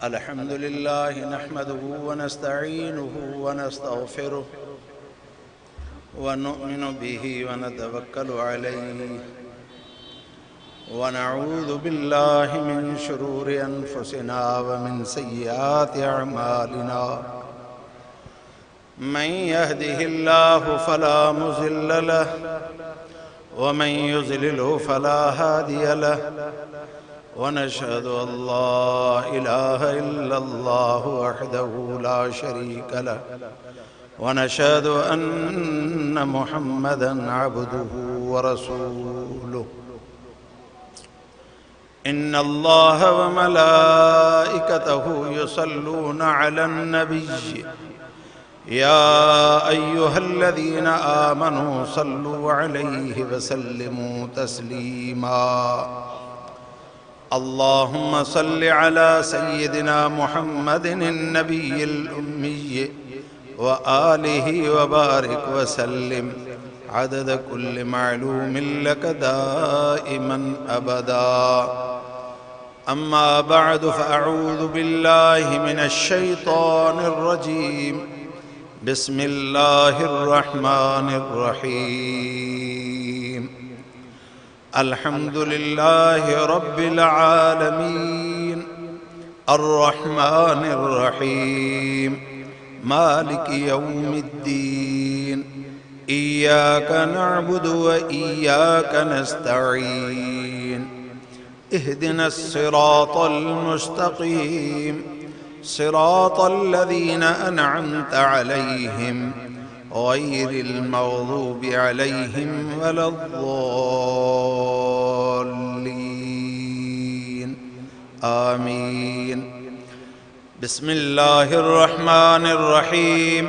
अल्हम्दुलिल्लाह नहमदुहु व नस्तईनुहु व नस्तगफिरुह व नु'मिनु बिही व नतवक्कलु अलैहि व नऊज़ु बिल्लाहि मिन शुरूरि अनफुसिना व मिन सय्यिआति अअमालिना मन यहदिहिल्लाहु फला मुज़िल्ल लहु व मन युज़लिलहु फला हादिय लहु वनशहदु अल्ला इलाहा इल्लल्लाहु वहदहु ला शरीका लहु वनशहदु अन्न मुहम्मदन अब्दुहु व रसूलुहु इन्नल्लाह व मलाइकतहु युसल्लूना अलन नबिय्य या अय्युहल्लज़ीना आमनू सल्लू अलैहि व सल्लिमू तस्लीमा अल्लाहुम्मा सल्लि अला सय्यिदिना मुहम्मदिन नबिय्यिल उम्मिय्य व आलिहि व बारिक व सल्लिम अदद कुल्लि मालूमिन लक दाइमन अबदा अम्मा बअद फअऊज़ु बिल्लाहि मिनश शैतानिर रजीम बिस्मिल्लाहिर रहमानिर रहीम अल्हम्दुलिल्लाहि रब्बिल आलमीन अर्रहमानिर रहीम मालिकि यौमिद्दीन इय्याका नअबुदु व इय्याका नस्तईन इहदिनस सिरातल मुस्तकीम सिरातल लज़ीना अनअमत अलैहिम गैरिल मग़ज़ूबि अलैहिम वलद्दाल्लीन आमीन बिस्मिल्लाहिर रहमानिर रहीम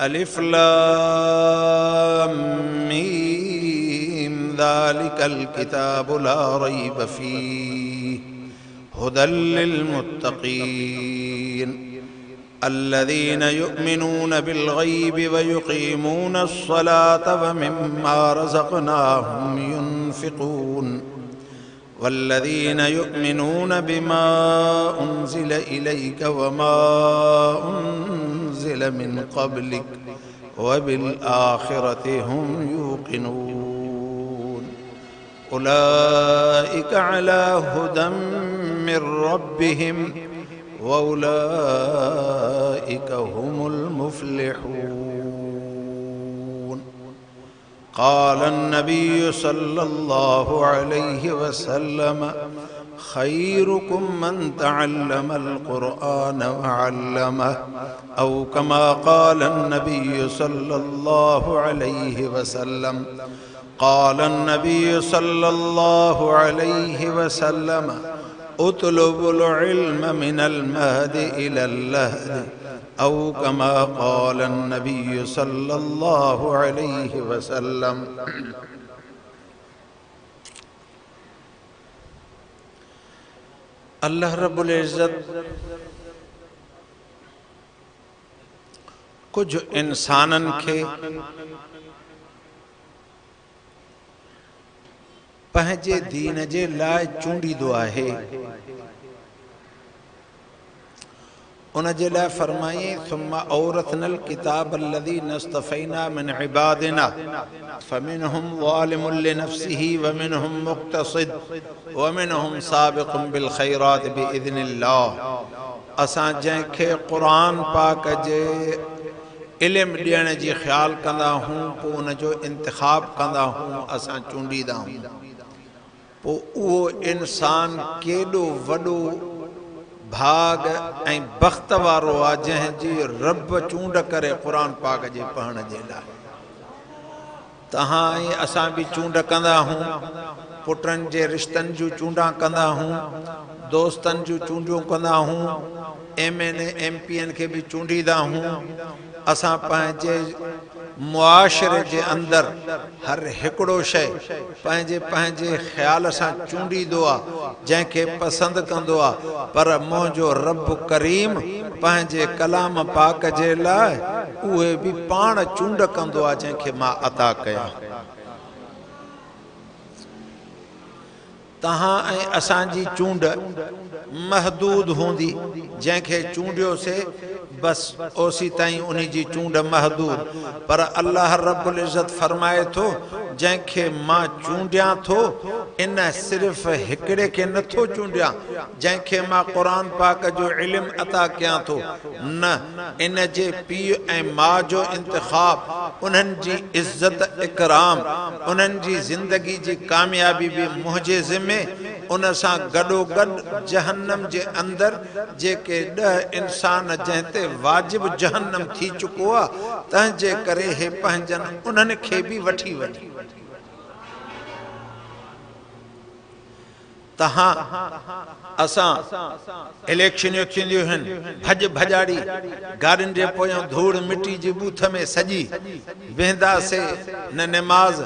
अलिफ लाम मीम ज़ालिकल किताबु ला रैब फीहि हुदल लिल मुत्तक़ीन अल्लज़ीना युमिनून बिल गैबि व युक़ीमूना अस्सलात व मिम्मा रज़क़नाहुम युनफ़िक़ून वल्लज़ीना युमिनून बिमा उन्ज़िल इलैक व मा उन्ज़िल मिन क़ब्लिक व बिल आख़िरति हुम यूक़िनून उलाइका अला हुदम मिर रब्बिहिम व उलाइका हुमुल मुफ़्लिहून क़ाल अन्नबिय्यु सल्लल्लाहु अलैहि वसल्लम खैरुकुम मन तअल्लमल क़ुरआन व अल्लमह औ कमा क़ाल अन्नबिय्यु सल्लल्लाहु अलैहि वसल्लम क़ाल अन्नबिय्यु सल्लल्लाहु अलैहि वसल्लम उतलुबुल इल्म मिनल महदि इलल लहदि औ कमा क़ाल अन्नबिय्यु सल्लल्लाहु अलैहि वसल्लम। अल्लाह रब्बुल इज़्ज़त कुछ इंसानन के पंहिंजे दीन जे लाइ चूंडींदो आहे उन जे लाइ फरमाई सुम्मा औरथनल किताब अल्लज़ीना इस्तफ़ैना मिन इबादिना फमिनहुम ज़ालिमुन लिनफ़्सिही व मिनहुम मुक़्तसिद व मिनहुम साबिक़ुन बिल ख़ैरात बिइज़्निल्लाह। असां जंहिंखे क़ुरान पाक जे इल्म ॾियण जी ख़्याल कंदा हूं पोइ उन जो इंतिखाब कंदा हूं असां चूंडींदा हूं पोइ उहो इंसान केॾो वॾो भाग ऐं बख़्त वारो आहे जंहिंजी रब चूंड करे क़ुरान पाक जे पढ़ण जे लाइ। तव्हां ऐं असां बि चूंड कंदा हूं पुटनि जे रिश्तनि जूं चूंडा कंदा हूं दोस्तनि जूं चूंडियूं कंदा हूं MNA MPN खे बि चूंडींदा हूं। असां पंहिंजे मुआशरे जे अंदरि हर हिकिड़ो शइ पंहिंजे पंहिंजे ख़्याल सां चूंडींदो आहे जंहिंखे पसंदि कंदो आहे पर मुंहिंजो रब करीम पंहिंजे कलाम पाक जे लाइ उहे बि पाण चूंड कंदो आहे जंहिंखे मां अता कयां। तहां ऐं असांजी चूंड महदूद हूंदी, जंहिंखे चूंडियोसे बस ओसी ताईं उन जी चूंड महदूद। पर अल्लाह रब्बुल इज़्ज़त फरमाए थो जंहिंखे मां चूंडियां थो इन सिर्फ़ हिकिड़े खे नथो चूंडियां, जंहिंखे मां क़ुरान पाक जो इल्म अता कयां थो, न इन जे पीउ ऐं माउ जो इंतिखाब, उन्हनि जी इज़्ज़त इकराम, उन्हनि जी ज़िंदगी जी कामयाबी बि मुंहिंजे ज़िम्मे। उन सां गॾोगॾु जहन्नम जे अंदरि जेके 10 इंसान जंहिं ते वाजिब जहन्नम थी चुको आहे, तंहिंजे करे हे पंहिंजनि उन्हनि खे बि वठी वञे। तहां असां इलेक्शनियूं थींदियूं आहिनि, भॼ भॼाड़ी गाॾियुनि जे पोयां धूड़ मिटी जी बूथ में सॼी वेंदासीं, न निमाज़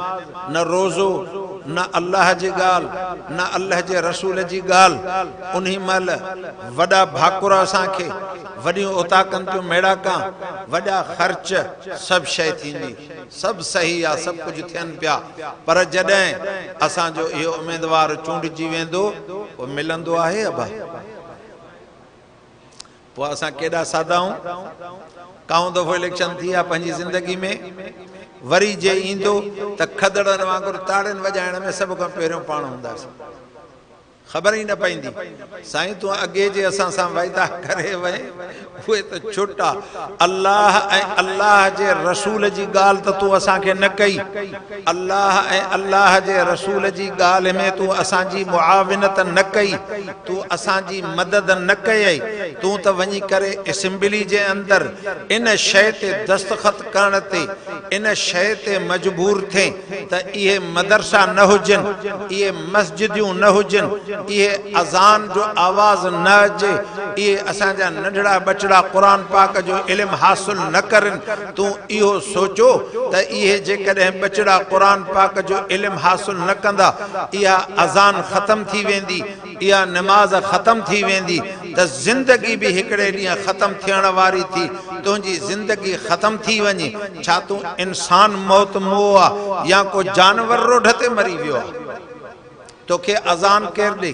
न रोज़ो न अल्लाह जी ॻाल्हि न अल्लाह जे रसूल जी ॻाल्हि। उन्ही महिल वॾा भाकुर असांखे, वॾियूं उताकनि जूं मेड़ाका, वॾा ख़र्च, सभु शइ थींदी, सभु सही आहे, सभु कुझु थियनि पिया। पर जॾहिं असांजो इहो उमेदवार चूंडिजी वेंदो, पोइ मिलंदो आहे अबा? पोइ असां केॾा सादा आहियूं। काऊं दफ़ो इलेक्शन थी आहे पंहिंजी ज़िंदगी में, वरी जे ईंदो त खदड़नि वांगुरु ताड़ियुनि वॼाइण में सभु खां पहिरियों पाण हूंदासीं, ख़बर ई न पवंदी। साईं तूं अॻे जे असां सां वाइदा करे वए, उहे त छुटा। अल्लाह ऐं अल्लाह जे रसूल जी ॻाल्हि त तूं असांखे न कई, अल्लाह ऐं अल्लाह जे रसूल जी ॻाल्हि में तूं असांजी मुआविनत न कई, तूं असांजी मदद न कयई। तूं त वञी करे असेंबली जे अंदरि इन शइ ते दस्तख़त करण ते, इन शइ ते मजबूर थिए त इहे मदरसा न हुजनि, इहे मस्जिदियूं न हुजनि, इहे अज़ान जो आवाज़ न अचे, इहे असांजा नंढड़ा बचड़ा क़ुरान पाक जो इल्म हासिल न करनि। तूं इहो सोचो त इहे जेकॾहिं बचड़ा क़ुरान पाक जो इल्म हासिल न कंदा, इहा अज़ान ख़त्म थी वेंदी, इहा नमाज़ ख़त्म थी वेंदी, त ज़िंदगी बि हिकिड़े ॾींहुं ख़त्म थियण वारी थी। तुंहिंजी ज़िंदगी ख़त्म थी वञे, छा तूं इंसान मौत मोह आहे या को जानवर रोड ते मरी वियो आहे? तोखे अज़ान केरु ॾे?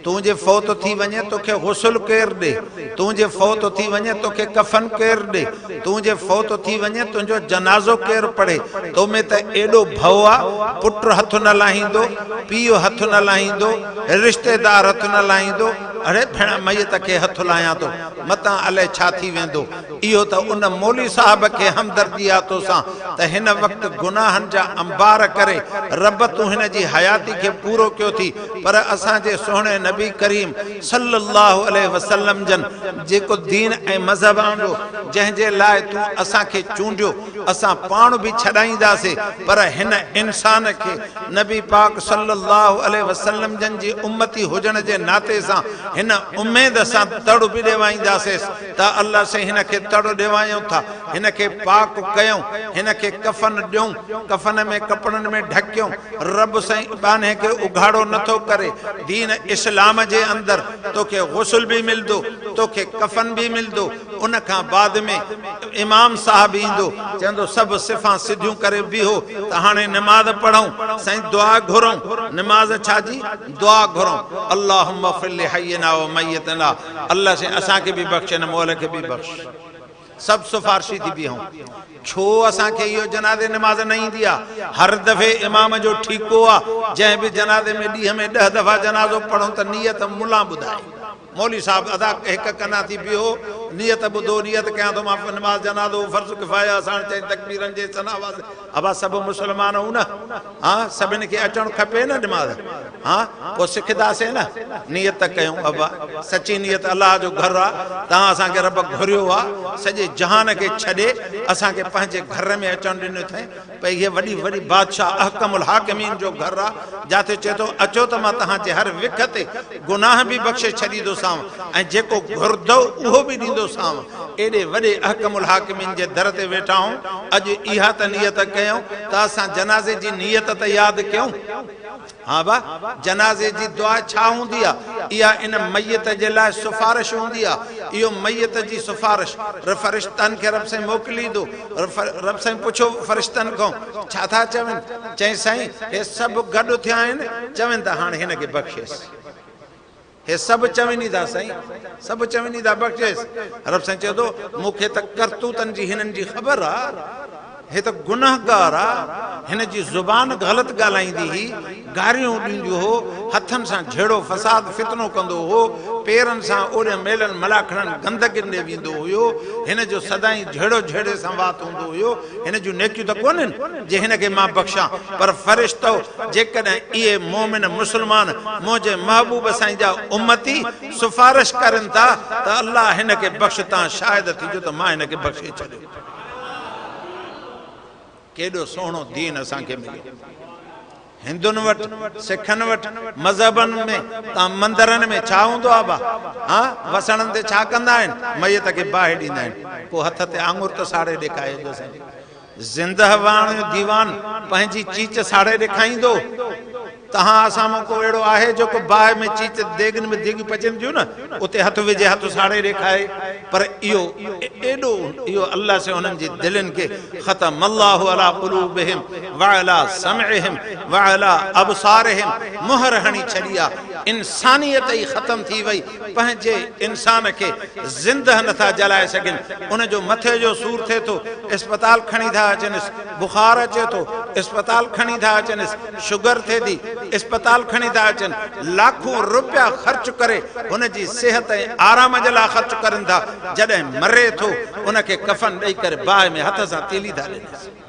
तूं जे फ़ौत थी वञे तोखे गुस्ल केरु ॾे? तूं जे फ़ौत थी वञे तोखे कफ़न केरु ॾे? तूं जे फ़ौत थी वञे तुंहिंजो जनाज़ो केरु पढ़े? तो में त एॾो भउ आहे, पुटु हथ न लाहींदो, पीउ हथ न लाहींदो, रिश्तेदार हथ न लाहींदो। अरे भेण मैयत खे हथ लाहियां थो, मतां अलाए छा थी वेंदो। इहो त उन मौली साहब खे हमदर्दी आहे तोसां त हिन वक़्तु गुनाहनि जा अंबार करे रब तूं हिन जी हयाती खे पूरो कयो थी। पर असांजे सुहिणे नबी करीम सल्लल्लाहु अलैहि वसल्लम जन जेको दीन ऐं मज़हब आंदो, जंहिंजे लाइ तूं असांखे चूंडियो, असां पाण बि छॾाईंदासीं, पर हिन इंसान खे नबी पाक सल्लल्लाहु अलैहि वसल्लम जन जी उम्मती हुजण जे नाते सां हिन उम्मीद सां तड़ बि ॾेवाईंदासीं त अल्लाह से हिन खे तड़ ॾेवायूं था, हिन खे पाक कयूं, हिन खे कफ़न ॾियूं, कफ़न में कपड़नि में ढकियूं। रब साईं बाने खे उघाड़ो नथो करे। दीन इस्लाम जे अंदरि तोखे गुस्ल बि मिलंदो, तोखे कफ़न बि मिलंदो। उन खां बाद में इमाम साहब ईंदो, चवंदो सभु सिफ़ा सिधियूं करे बीहो त हाणे नमाज़ पढ़ूं। साईं दुआ घुरूं, नमाज़ छा जी? दुआ घुरूं, अल्लाहुम्मा फ़िर लि हय्यिना व मय्यितना। अल्लाह से असांखे बि बख़्श, न मोल खे बि बख़्श। सभु सिफ़ारिशी थी बीहूं। छो असांखे इहो जनाज़े नमाज़ न ईंदी आहे? हर दफ़े इमाम जो ठीको आहे, जंहिं बि जनाज़े में ॾींहं में 10 दफ़ा जनाज़ो पढ़ूं त नियत मुला ॿुधाए। मौली साहब अदा हिकु कना थी बीहो, नियत ॿुधो, नियत कयां थो मां नमाज़ जनाज़ो फ़र्ज़ किफ़ाया साण चई तकबीरनि जे सनावाज़। अबा सभु मुस्लमान हूं न? हा, सभिनि खे अचणु खपे न नमाज़। हा, पोइ सिखंदासीं न। नियत कयूं अबा, सची नियत अलाह जो घर आहे। तव्हां असांखे रब घुरियो आहे, सॼे जहान खे छॾे असांखे पंहिंजे घर में अचणु ॾिनो अथई। भई हीअ वॾी वॾी बादशाह अहकमुल हाकिमीन जो घर आहे, जिते चए थो अचो त मां तव्हांजे हर विख ते गुनाह बि बख़्शे छॾींदोसांव ऐं जेको घुरदो उहो बि ॾींदोसांव। एॾे वॾे अहकमुल हाकिमीन जे दर ते वेठा आहियूं। अॼु इहा त नियत कयूं त असां जनाज़े जी नियत त यादि कयूं। हाँ बा जनाज़े जी दुआ छा हूंदी आहे इहा इन मैयत जे लाइ सिफारिश हूंदी आहे इहो मैयत जी सिफारिश फ़रिश्तनि खे रब साईं मोकिलींदो रब साईं पुछो फ़रिश्तनि खां छा था चवनि चई साईं हे सभु गॾु थिया आहिनि चवनि था हाणे हिन खे बख़्शेसि हे सभु चवनि था साईं सभु चवनि था बख़्शेसि रब साईं चए थो मूंखे त करतूतनि जी हिननि जी ख़बर आहे हे त गुनाहगार आहे हिन जी ज़ुबान ग़लति ॻाल्हाईंदी हुई गारियूं ॾींदो हो हथनि सां झेड़ो फ़साद फितनो कंदो हो पेरनि सां ओड़े मेलनि मलाखड़नि गंदगियुनि ॾे वेंदो हुयो हिन जो सदाई झेड़ो झेड़े सां वात हूंदो हुयो हिन जूं नेकियूं त कोन्हनि जे हिन खे मां बख़्शां पर फ़रिश्तो जेकॾहिं इहे मोमिन मुस्लमान मुंहिंजे महबूब साईं जा उम्मती सिफारिश करनि था त अल्लाह हिन खे बख़्श तव्हां शायदि थीजो त मां हिन खे बख़्शे छॾियो केॾो सुहिणो दीन असांखे मिलियो हिंदुनि वटि सिखनि वटि मज़हबनि में तव्हां मंदरनि में छा हूंदो आहे बा हा वसणनि ते छा कंदा आहिनि मैयत खे बाहि ॾींदा आहिनि पोइ हथ ते आङुर त साड़े ॾेखारिजो साईं ज़िंदह वाण दीवान पंहिंजी चीच साड़े ॾेखारींदो तव्हां असां में को अहिड़ो आहे जेको बाहि में चीच देगनि में देगियूं पचनि थियूं न उते हथु विझे हथु साड़े ॾेखारे पर इहो एॾो इहो अल्लाह से उन्हनि जी दिलनि खे ख़तम अल्लाहु अला क़ुलूबिहिम व अला समइहिम व अला अबसारिहिम मुहर हणी छॾी आहे इंसानियत ई ख़तम थी वई पंहिंजे इंसान खे ज़िंदह नथा जलाए सघनि उन जो मथे जो सूर थिए थो इस्पताल खणी था अचनिसि बुखार अचे थो इस्पताल खणी था अचनिसि शुगर थिए थी इस्पताल खणी था अचनि लाखों रुपया ख़र्च करे हुन जी सिहत ऐं आराम जे लाइ ख़र्च करनि था जॾहिं मरे थो उनखे कफ़न ॾेई करे बाहि में हथ सां तीली था ॾियनि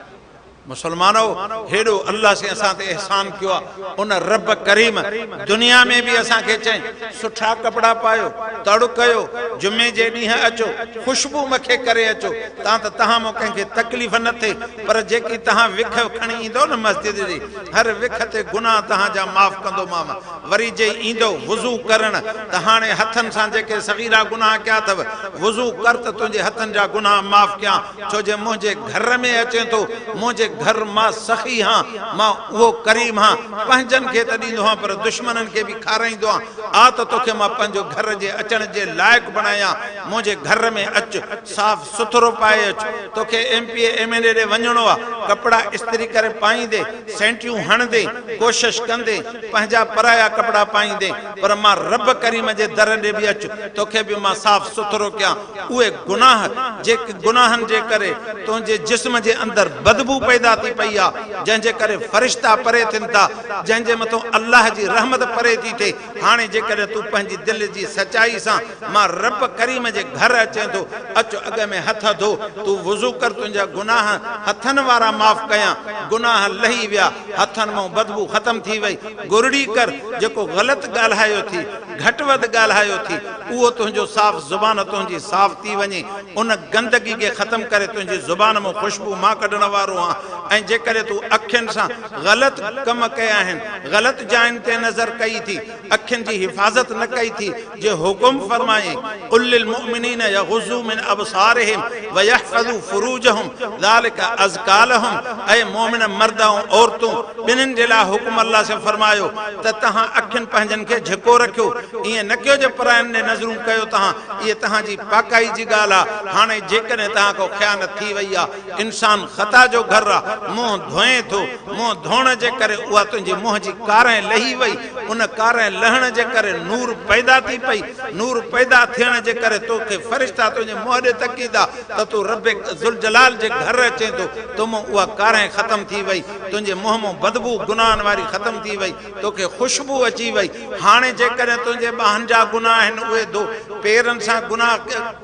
मुसलमानो हेॾो अल्लाह से असां ते एहसान कयो आहे उन रब करीम दुनिया में बि असांखे चई सुठा कपिड़ा पायो तड़ कयो जुमे जे ॾींहुं अचो ख़ुशबू मूंखे करे अचो तव्हां मूं कंहिंखे तकलीफ़ न थिए पर जेकी तव्हां विख खणी ईंदो न मस्जिद जी हर विख ते गुनाह तव्हांजा माफ़ कंदोमांव वरी जे ईंदो वुज़ू करणु त हाणे हथनि सां जेके सग़ीरा गुनाह कया अथव वुज़ू कर त तुंहिंजे हथनि जा गुनाह माफ़ कयां छो जे मुंहिंजे घर में अचे थो मुंहिंजे घर मां सखी हाँ मां वो करीम हाँ पंहिंजनि खे त ॾींदो हाँ पर दुश्मननि खे बि खाराईंदो आहियां आ त तोखे मां पंहिंजो घर जे अचण जे लाइक़ु बणायां मुंहिंजे घर में अचु साफ़ सुथरो पाए अचु तोखे MP MLA ॾे वञिणो आहे कपिड़ा इस्त्री करे पाईंदे सेंटियूं हणंदे कोशिशि कंदे पंहिंजा पराया कपिड़ा पाईंदे पर मां रब करीम जे दर ॾे बि अचु तोखे बि मां साफ़ सुथरो कयां उहे गुनाह जेके गुनाहनि जे करे तुंहिंजे जिस्म जे अंदरि बदबू पैदा थी पई आहे जंहिंजे करे फ़रिश्ता परे थियनि था जंहिंजे मथां अल्लाह जी रहमत परे थी थिए हाणे जेकॾहिं तूं पंहिंजी दिलि जी सचाई सां मां रब करीम जे घर अचे थो अचु अॻ में हथ धो तूं वुज़ू कर तुंहिंजा गुनाह हथनि वारा माफ़ कयां गुनाह लही विया हथनि मां बदबू ख़तम थी वई गुरड़ी कर जेको ग़लति ॻाल्हायो थी घटि वधि ॻाल्हायो थी उहो तुंहिंजो साफ़ ज़ुबान तुंहिंजी साफ़ थी वञे उन गंदगी खे ख़तमु करे तुंहिंजी ज़ुबान मां ख़ुशबू मां कढण वारो आहियां ऐं जेकॾहिं तूं अखियुनि सां ग़लति कम कया आहिनि ग़लति जायुनि ते नज़र कई थी अखियुनि जी हिफ़ाज़त न कई थी जे हुकुम फरमाए क़ुल लिल मुअमिनीन यग़ुज़्ज़ू मिन अबसारिहिम व यहफ़ज़ू फ़ुरूजहुम ज़ालिका अज़का लहुम ऐ मोमिन मर्द ऐं औरतूं ॿिन्हिनि जे लाइ हुकुम अल्लाह से फरमायो त तव्हां अखियुनि पंहिंजनि खे झिको रखियो ईअं न कयो जे परायनि ॾे नज़रूं कयो तव्हां इहे तव्हांजी पाकाई जी ॻाल्हि आहे हाणे जेकॾहिं तव्हां खां ख़यानत थी वई आहे इंसान ख़ता जो घरु आहे मुंहुं धोए थो मुंहुं धोअण जे करे उहा तुंहिंजी मुंहं जी कारें लही वई उन कारें लहण जे करे नूर पैदा थी पई नूर पैदा थियण जे करे तोखे फ़रिश्ता तुंहिंजे मुंहं ॾे तकींदा त तूं रब ज़ुल जलाल जे घर अचे थो तुम उहा कारें ख़तम थी वई तुंहिंजे मुंहं मां बदबू गुनाहनि वारी ख़तम थी वई तोखे ख़ुशबू अची वई हाणे जेकॾहिं तुंहिंजे ॿाहनि जा गुनाह आहिनि उहे धो पेरनि सां गुनाह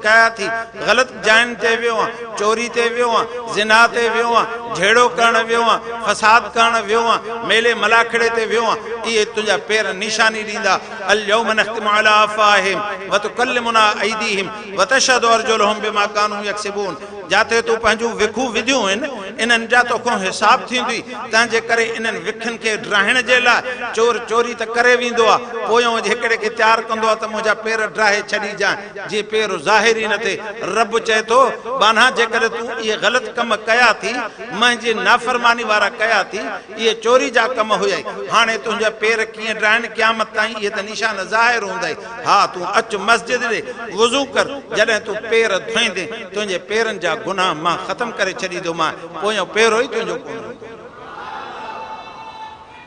कया थी ग़लति जायुनि ते वियो आहे चोरी ते वियो आहे ज़िना ते वियो आहे झेड़ो करण वियो आहे फ़साद करण वियो आहे मेले मलाखड़े ते वियो आहे इहे तुंहिंजा पेर निशानी ॾींदा अल-यौम नख़्तिमु अला अफ़वाहिहिम व तुकल्लिमुना अयदीहिम व तशहदु अर्जुलुहुम बिमा कानू यक्सिबून जाते तूं पंहिंजूं विखूं विधियूं आहिनि इन्हनि जा तोखां हिसाब थींदी तंहिंजे करे इन्हनि विखनि खे ड्राहिण जे लाइ चोर चोरी त करे वेंदो आहे पोयों हिकिड़े खे तयारु कंदो आहे त मुंहिंजा पेर ड्राहे छॾी जाए जीअं पेर ज़ाहिर ई न थिए रब चए थो बाना जेकॾहिं तूं इहे ग़लति कम कया थी मुंहिंजी नाफ़रमानी वारा कया थी इहे चोरी जा कम हुया हाणे तुंहिंजा पेर कीअं ड्राहिनि क़यामत ताईं इहे त निशान ज़ाहिर हूंदा हा तूं अचु मस्जिद ॾे वुज़ू कर जॾहिं तूं पेर धोईंदे तुंहिंजे पेरनि जा गुनाह मां ख़तमु करे छॾींदोमांइ पोयों पेरो ई तुंहिंजो कोन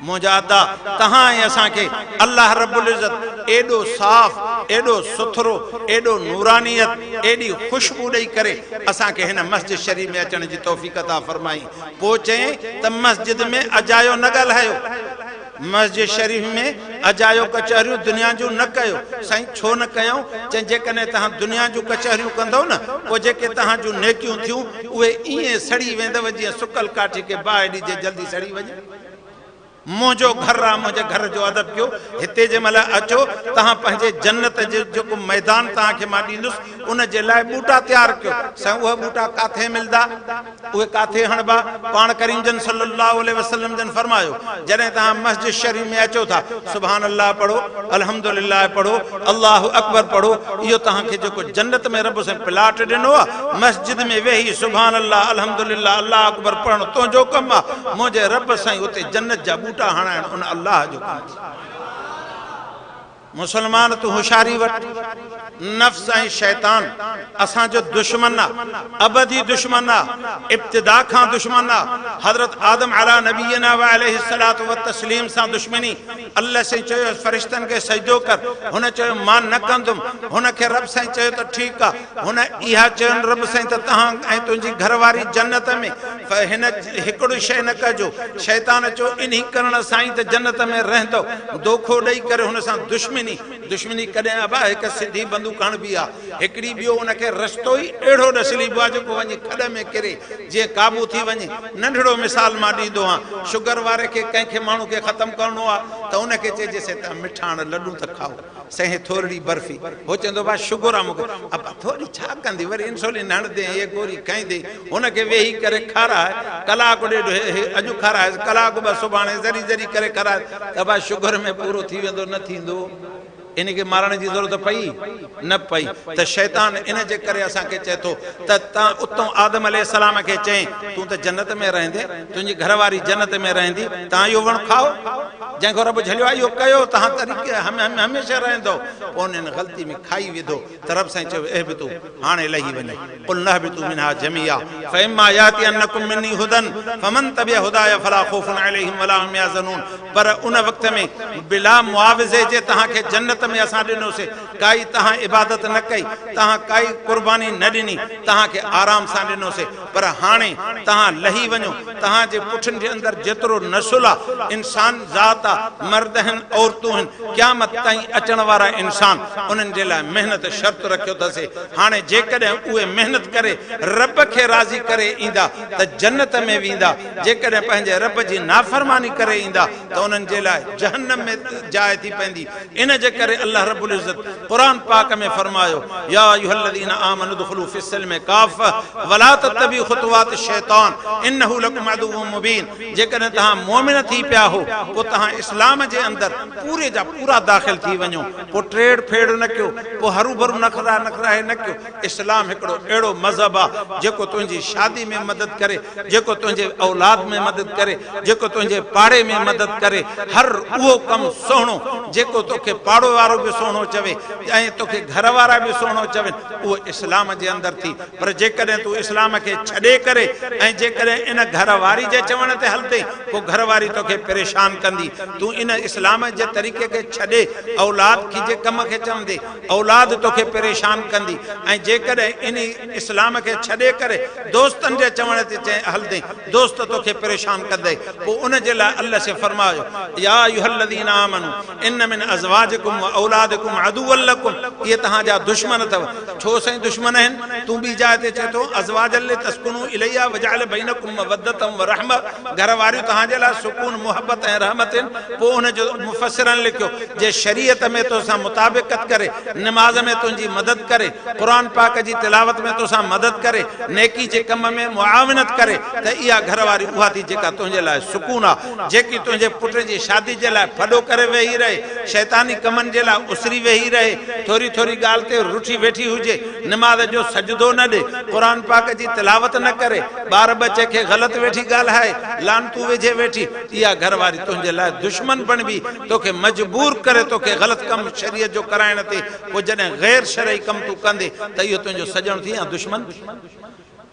मुंहिंजा अदा तहां ऐं असांखे अल्लाह रब्बुल इज़्ज़त एॾो साफ़ एॾो सुथरो एॾो नूरानियत एॾी ख़ुशबू ॾेई करे असांखे हिन मस्जिद शरीफ़ में अचण जी तौफ़ीक़ अता फरमाई पोइ चयईं त मस्जिद में अजायो न ॻाल्हायो मस्जिद शरीफ़ में अजायो कचहरियूं दुनिया जूं न कयो साईं छो न कयूं चई जेकॾहिं तव्हां दुनिया जूं कचहरियूं कंदव न पोइ जेके तव्हां जूं नेकियूं थियूं उहे ईअं सड़ी वेंदव जीअं सुकल काठी खे बाहि ॾिजे जल्दी सड़ी वञे मुंहिंजो घर आहे मुंहिंजे घर जो अदब कयो हिते जंहिं महिल अचो तव्हां पंहिंजे जन्नत जो जेको मैदान तव्हांखे मां ॾींदुसि उन जे लाइ ॿूटा तयारु कयो साईं उहे ॿूटा काथे मिलंदा उहे काथे हणबा पाण करीम जन सल्लल्लाहु अलैहि वसल्लम जन फरमायो जॾहिं तव्हां मस्जिद शरीफ़ में अचो था सुभान अल्लाह पढ़ो अल्हम्दुलिल्लाह पढ़ो अल्लाहु अकबर पढ़ो इहो तव्हांखे जेको जन्नत में रब साईं प्लाट ॾिनो आहे मस्जिद में वेही सुभान अल्लाह अल्हम्दुलिल्लाह अल्लाह अकबर पढ़णु तुंहिंजो कमु आहे मुंहिंजे रब साईं उते जन्नत जा हणाइण उन अल्लाह जो मुसलमान तू होशियारी वट नफ्स ऐं शैतान असांजो दुश्मन आहे अबदी दुश्मन आहे इब्तिदा खां दुश्मन आहे हज़रत आदम अला नबीना व अलैहि सलातो व तस्लीम सां दुश्मनी अल्लाह से चयो फरिश्तन के सजदो कर हुन चयो मां न कंदुमि हुन खे रब साईं चयो त ठीकु आहे हुन इहा चयोनि रब साईं त तव्हां ऐं तुंहिंजी घरवारी जन्नत में हिन हिकिड़ी शइ न कजो शैतान चयो इन्ही करण साईं त जन्नत में रहंदो दोखो ॾेई करे हुन सां दुश्मनी कॾहिं अबा हिकु सिधी बंदूक हणबी आहे हिकिड़ी ॿियो हुनखे रस्तो ई अहिड़ो ॾसलीबो आहे जेको वञी खॾ में किरे जीअं क़ाबू थी वञे नंढड़ो मिसाल मां ॾींदो आहियां शुगर वारे खे कंहिंखे माण्हू खे ख़तमु करिणो आहे त हुनखे चइजेसि त मिठाण लॾूं त खाओ सही थोरी बर्फ़ी हो चवंदो भाउ शुगर आहे मूंखे अबा थोरी छा कंदी वरी इंसुलिन हणंदे इहे गोरी खाईंदे हुनखे वेही करे खाराए कलाकु ॾेढ अॼु खाराए कलाकु ॿ सुभाणे ज़री ज़री करे खाराए त भाउ शुगर में पूरो थी वेंदो न थींदो इनखे मारण जी ज़रूरत पई न पई त शैतान इन जे करे असांखे चए थो त तव्हां उतां आदम अलैहिस्सलाम खे चई तूं त जन्नत में रहंदे तुंहिंजी घरवारी जन्नत में रहंदी तव्हां इहो वणु खाओ जंहिंखां रब झलियो आहे इहो कयो तव्हां तरीक़े हमेशह रहंदो पोइ उन्हनि ग़लती में खाई विधो त रब साईं चयो ए बि तूं हाणे लही वञे कुल न बि तूं मिनहा जमिया फइम्मा यातियन्नकुम मिन्नी हुदन फमन तबिअ हुदाया फला खौफुन अलैहिम वला हुम यहज़नून पर उन वक़्त में बिला मुआविज़े जे तव्हांखे जन्नत में असां ॾिनोसीं काई तव्हां इबादत न कई तव्हां काई कुर्बानी न ॾिनी तव्हांखे आराम सां ॾिनोसीं पर हाणे तव्हां लही वञो तव्हांजे पुठियुनि जे अंदरि जेतिरो नसुल आहे इंसान ज़ात आहे मर्द आहिनि औरतूं आहिनि क़यामत ताईं अचण वारा इंसान उन्हनि जे लाइ महिनत शर्त रखियो अथसि हाणे जेकॾहिं उहे महिनत करे रब खे राज़ी करे ईंदा त जन्नत में वेंदा जेकॾहिं पंहिंजे रब जी नाफ़रमानी करे ईंदा त उन्हनि जे लाइ जहन्नम में जाइ थी पवंदी इन जे करे अल्लाह रब्बुल इज़्ज़त कुरान पाक में फरमायो या अय्युहल्लज़ीना आमनु दुखुलू फिस्सिल्मि काफ़ा वला तत्तबिउ ख़ुतुवात शैतान इन्नहु लकुम अदुव्वुम मुबीन जेकॾहिं तव्हां मोमिन थी पिया हो पोइ तव्हां इस्लाम जे अंदरि पूरे जा पूरा दाख़िल थी वञो पोइ ट्रेड फेड न कयो पोइ हरू भरू नखराए न कयो इस्लाम हिकिड़ो अहिड़ो मज़हब आहे जेको तुंहिंजी शादी में मदद करे जेको तुंहिंजे औलाद में मदद करे जेको तुंहिंजे पाड़े में मदद करे हर उहो कमु सुहिणो जेको तोखे पाड़ो वारो बि सुहिणो चवे ऐं तोखे घर वारा बि सुहिणो चवनि उहो इस्लाम जे अंदरि थी पर जेकॾहिं तूं इस्लाम खे छॾे करे ऐं जेकॾहिं इन घर वारी जे चवण ते हलंदे पोइ घर वारी तोखे परेशान कंदी तूं इन इस्लाम जे तरीक़े खे छॾे औलाद खे जे कम खे चवंदे औलाद तोखे परेशान कंदी ऐं जेकॾहिं इन इस्लाम खे छॾे करे दोस्तनि जे चवण ते हलंदे दोस्त तोखे परेशान कंदे पोइ उन जे लाइ अल्लाह से फरमायो फरमायो या अय्युहल्लज़ीना आमनू इन्न मिन अज़वाजिकुम व औलादिकुम अदुव्वन लकुम, ये तहांजा दुश्मन अथव। छो साईं दुश्मन आहिनि? तूं बि जाइ ते चए थो अज़वाजन लितस्कुनू इलैहा वजअल बैनकुम मवद्दतम व रहमा, घर वारियूं तहांजे लाइ सुकून मुहब्बत ऐं रहमत आहिनि। पोइ हुनजो मुफ़स्सिरनि लिखियो जे शरीयत में तोसां मुताबिक़त करे, नमाज़ में तुंहिंजी मदद करे, क़ुरान पाक जी तिलावत में तोसां मदद करे, नेकी जे कम में मुआविनत करे, त इहा घरवारी उहा थी जेका तुंहिंजे लाइ सुकून आहे। जेकी तुंहिंजे पुट जी शादी जे लाइ फॾो करे वेही रहे, शैतानी कमनि जे लाइ उसरी वेही रहे, थोरी थोरी ॻाल्हि ते रुठी वेठी हुजे, नमाज़ जो सजदो न ॾे, क़ुरान पाक जी तिलावत न करे, ॿार बचे खे ग़लति वेठी ॻाल्हाए, लानतूं वेझे वेठी, इहा घरवारी तुंहिंजे लाइ दुश्मन बणिबी, तोखे मजबूर करे तोखे ग़लति कमु शरीयत जो कराइण ते। पोइ जॾहिं ग़ैर शरई कमु तूं कंदे त इहो तुंहिंजो सॼण थी या दुश्मन।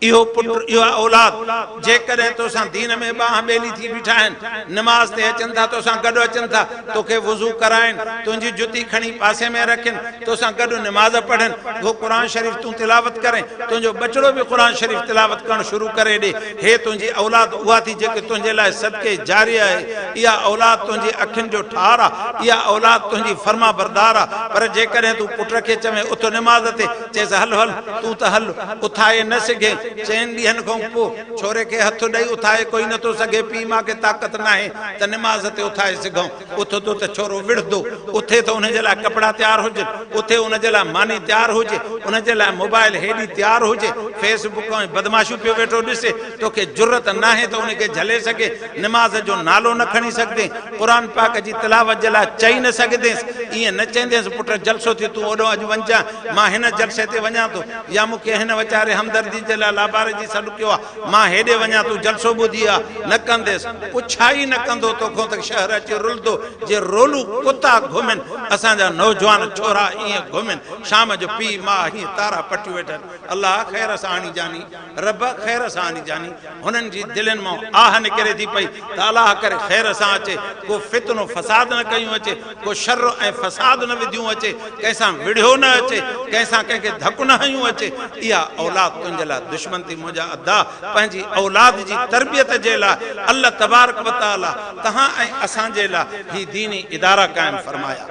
इहो पुटु, इहो औलाद जेकॾहिं तोसां दीन में ॿांह ॿेली थी बीठा आहिनि, नमाज़ ते अचनि था, तोसां गॾु अचनि था, तोखे वुज़ू कराइनि, तुंहिंजी जुती खणी पासे में रखनि, तोसां गॾु नमाज़ पढ़नि, वो क़ुरान शरीफ़ तूं तिलावत करें, तुंहिंजो बचिड़ो बि क़ुरान शरीफ़ तिलावत करणु शुरू करे ॾे, हे तुंहिंजी औलाद उहा थी जेके तुंहिंजे लाइ सदके जारी आहे। इहा औलाद तुंहिंजी अखियुनि जो ठार आहे, इहा औलाद तुंहिंजी फर्मा बरदार आहे। पर जेकॾहिं तूं पुट खे चवे उथ नमाज़ ते, चएसि हल हल तूं त हल, उथाए न सघे, चइनि ॾींहंनि खां पोइ छोरे खे हथु ॾेई उथाए कोई नथो सघे, पीउ मां खे ताक़त न आहे त नमाज़ ते उथाए सघूं, उथंदो त छोरो विढ़ंदो, उथे त उनजे लाइ कपिड़ा तयारु हुजनि, उथे उनजे लाइ मानी तयारु हुजे, उनजे लाइ मोबाइल हेॾी तयारु हुजे, फेसबुक ऐं बदमाशियूं पियो वेठो ॾिसे, तोखे जुरत न आहे त उनखे झले सघे, नमाज़ जो नालो न खणी सघंदे, क़ुरान पाक जी तिलावत जे लाइ चई न सघंदेसि, ईअं न चवंदेसि पुट जलसो थी तूं ओॾो अॼु वञा, मां हिन जलसे ते वञा थो, या मूंखे हिन वीचारे हमदर्दी जे लाइ लाबारे जी सॾु कयो आहे, मां हेॾे वञा तूं जलसो ॿुधी आहे, न कंदेसि, पुछा ई न कंदो तोखां त शहर अची रुलंदो। जे रोलू कुता घुमनि, असांजा नौजवान छोरा ईअं घुमनि, शाम जो पीउ माउ हीअं तारा पटियूं वेठनि, अलाह ख़ैर सां आणी जानी, रब ख़ैर सां आणी जानी, हुननि जी दिलनि मां आह निकिरे थी पई त अलाह करे ख़ैर सां अचे, को फितनो फसाद न कयूं अचे, को शर ऐं फसाद न विधियूं अचे, कंहिंसां विढ़ियो न अचे, कंहिंसां कंहिंखे धकु न हयूं अचे। इहा औलाद तुंहिंजे लाइ दुश्मन थी। मुंहिंजा अदा पंहिंजी औलाद जी तरबियत जे लाइ अल्लाह तबारक व तआला तहां ऐं असांजे लाइ ही दीनी इदारा क़ाइमु फरमाया।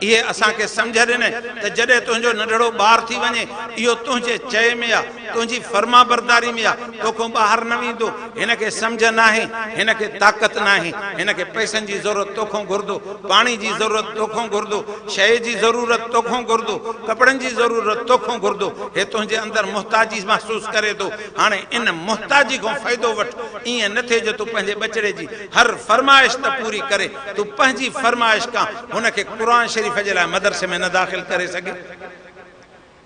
इहे असांखे सम्झ ॾिने त जॾहिं तुंहिंजो नंढड़ो ॿारु थी वञे, इहो तुंहिंजे चए में आहे, तुंहिंजी फर्मा बरदारी में आहे, तोखां ॿाहिरि न वेंदो, हिनखे सम्झ न आहे, हिनखे ताक़त न आहे, हिनखे पैसनि जी ज़रूरत तोखां घुरंदो, पाणी जी ज़रूरत तोखां घुरंदो, शइ जी ज़रूरत तोखां घुरंदो, कपिड़नि जी ज़रूरत तोखां घुरंदो, हे तुंहिंजे अंदरि मुहताजी महसूसु करे थो। हाणे इन मुहताजी खां फ़ाइदो वठि, ईअं न थिए जो तूं पंहिंजे बचिड़े जी हर फरमाइश त पूरी करे, तूं पंहिंजी फरमाइश खां हुनखे क़ुरान शरीफ़ जे लाइ मदरसे में न दाख़िल करे सघे।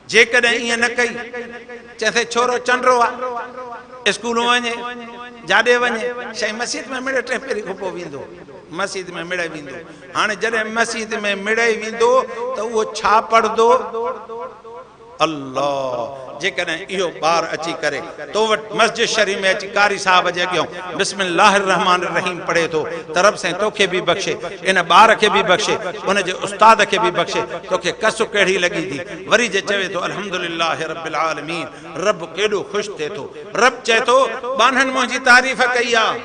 जेकॾहिं ईअं न कई, चए छोरो चंडरो आहे, स्कूल वञे, जाॾे वञे, शइ मस्जिद में मिड़े टे पहिरीं खां पोइ वेंदो, मस्जिद में मिड़े वेंदो। हाणे जॾहिं मस्जिद में मिड़े वेंदो त उहो छा पढ़ंदो? अल्लाह। जेकॾहिं इहो ॿार अची करे तो वटि मस्जिद शरीफ़ में अची कारी साहब जे अॻियां बिस्मिल्लाहिर रहमानिर रहीम पढ़े थो, तरफ़ सां तोखे बि बख़्शे, इन ॿार खे बि बख़्शे, उनजे उस्ताद खे बि बख़्शे, तोखे कसु कहिड़ी लॻी थी? वरी जे चवे थो अल्हम्दुलिल्लाह रब्बिल आलमीन, रब केॾो ख़ुशि थिए थो। रब चए थो बानहनि मुंहिंजी तारीफ़ कई आहे,